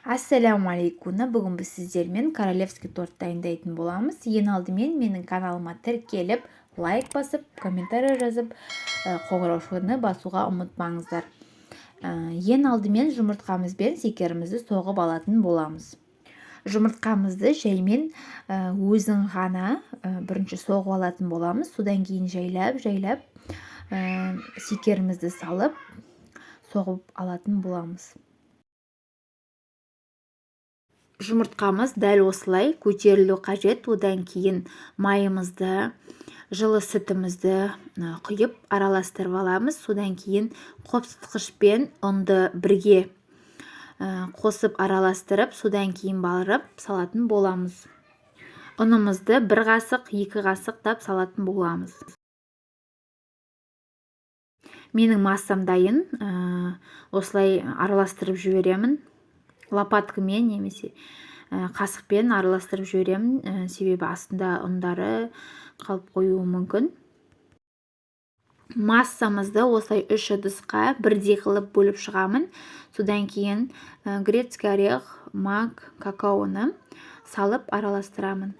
Ассаламу алейкум. Бүгін біз сіздермен королевский торт дайындайтын боламыз. Ең алдымен менің каналыма тіркеліп, лайк басып, комментарий жазып, қоңыраушыны басуға ұмытпаңыздар. Ең алдымен жұмыртқамызбен секерімізді соғып алатын боламыз. Жұмыртқамызды жаймен өзін ғана бірінші соғып алатын боламыз. Содан кейін жайлап секерімізді салып соғып алатын боламыз. Жұмыртқамыз дәл осылай көтерілу қажет. Одан кейін майымызды, жылы сүтімізді құйып араластырып аламыз. Содан кейін қопсытқышпен ұнды бірге қосып араластырып, содан кейін барып салатын боламыз. Ұнымызды 1 қасық, 2 қасықтап салатын боламыз. Менің массам дайын. Осылай араластырып жіберемін. Лопаткамен немесе қасықпен араластырып жіберемін, себебі астында ұндары қалып қоюы мүмкін. Массамызды осылай 3 ыдысқа бірдей қылып бөліп шығамын. Содан кейін грецкий орех, мак, какаоны салып араластырамын.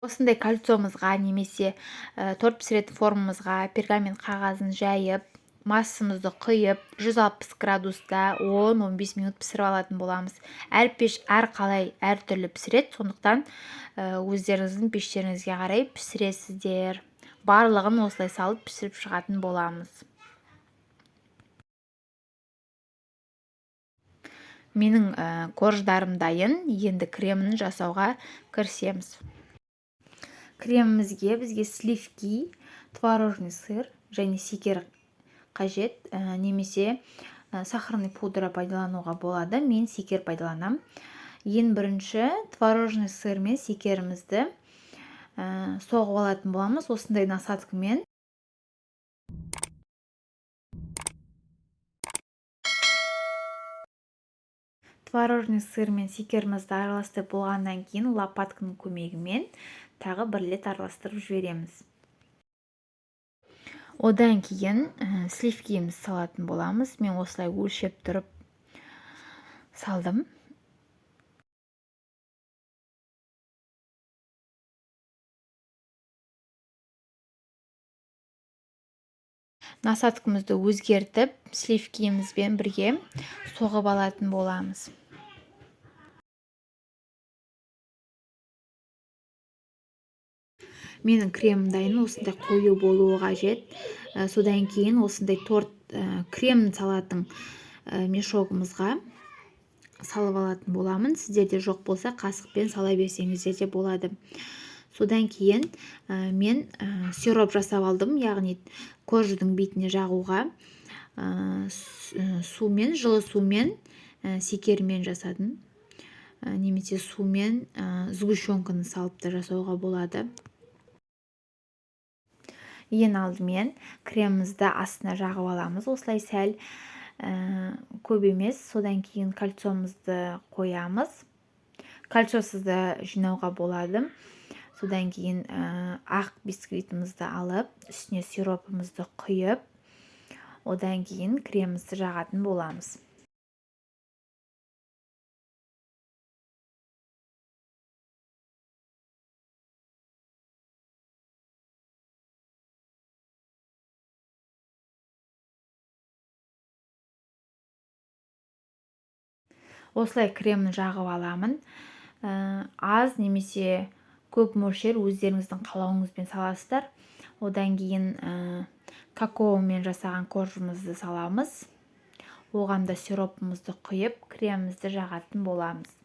Осындай кольцомызға немесе торт пісіретін формамызға пергамент қағазын жайып, массамызды құйып, 160 градуста 10-15 минут пісіріп алатын боламыз. Әр пеш әрқалай әртүрлі пісіреді, сондықтан өздеріңіздің пештеріңізге қарай пісіресіздер. Барлығын осылай салып пісіріп шығатын боламыз. Менің корждарым дайын. Енді кремін жасауға кірісеміз. Кремімізге бізге сливки, творожный сыр және секер қажет, немесе сахарный пудра пайдалануға болады. Мен секер пайдаланам. Ең бірінші творожный сыр мен секерімізді соғып алатын боламыз. Осындай насадкамен. Творожный сыр мен секерімізді араластырып болғаннан кейін лопатканың көмегімен тағы 1 рет араластырып жібереміз. Одан кейін сливкиіміз салатын боламыз. Мен осылай өлшеп тұрып салдым. Насадкамызды өзгертіп, сливкиімізбен бірге соғып алатын боламыз. Менің кремім дайын, осындай қою болуы қажет. Содан кейін осындай торт кремін салатын мешогымызға салып алатын боламын. Сіздерде жоқ болса, қасықпен сала берсеңіздер де болады. Содан кейін мен сироп жасап алдым, яғни корждың бетіне жағуға сумен, жылы сумен, секермен жасадым. Немесе сумен сгущенканы салып та жасауға болады. Ең алдымен кремімізді астына жағып аламыз. Осылай сәл көп емес. Содан кейін кольцомызды қоямыз. Кольцосызды жинауға болады. Содан кейін ақ бисквитімізді алып, үстіне сиропымызды құйып, одан кейін кремімізді жағатын боламыз. Осылай кремін жағып аламын. Аз немесе көп мөлшер өздеріңіздің қалауыңызбен саласыздар. Одан кейін какаомен жасаған коржымызды саламыз. Оған да сиропымызды құйып, кремімізді жағатын боламыз.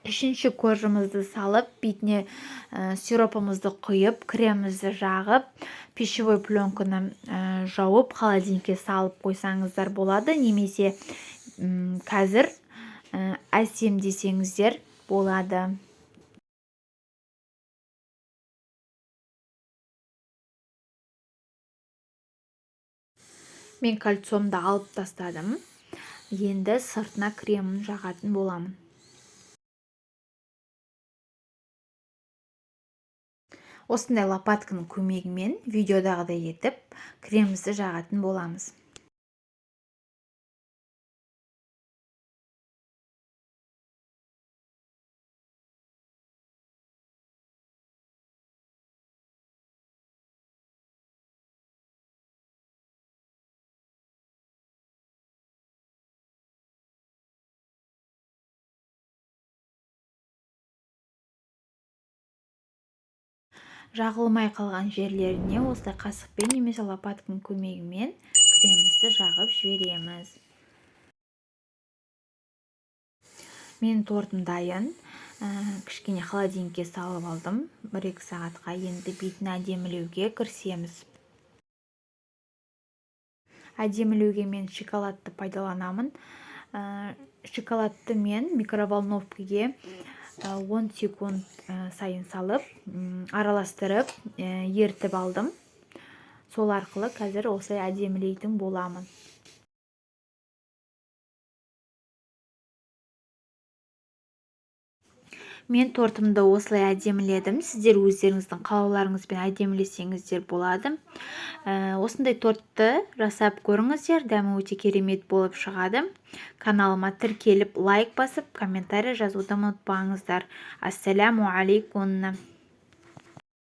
үшінші кожамызды салып, бетіне сиропымызды құйып, кремімізді жағып, пищевой пленканы жауып, холодильникке салып қойсаңыздар болады. Немесе қазір әсем десеңіздер болады. Мен кольцомды алып тастадым. Енді сыртына кремін жағатын боламын. Осындай лопатканың көмегімен видеодағыдай етіп кремімізді жағатын боламыз. Жағылмай қалған жерлеріне осылай қасықпен немесе лопатканың көмегімен кремімізді жағып жібереміз. Менің тортым дайын. Кішкене холодильникке салып алдым. 1-2 сағатқа. Енді бетін әдемілеуге кірісеміз. Әдемілеуге мен шоколадты пайдаланамын. Шоколадты мен микроволновкаге 10 секунд сайын салып, араластырып, ертіп алдым. Сол арқылы қазір осылай әдемілейтін боламын. Мен тортымды осылай әдеміледім. Сіздер өздеріңіздің қалауларыңызбен әдемілесеңіздер болады. Осындай тортты жасап көріңіздер. Дәмі өте керемет болып шығады. Каналыма тіркеліп, лайк басып, комментарий жазуды ұмытпаңыздар. Ассаляму алейкум.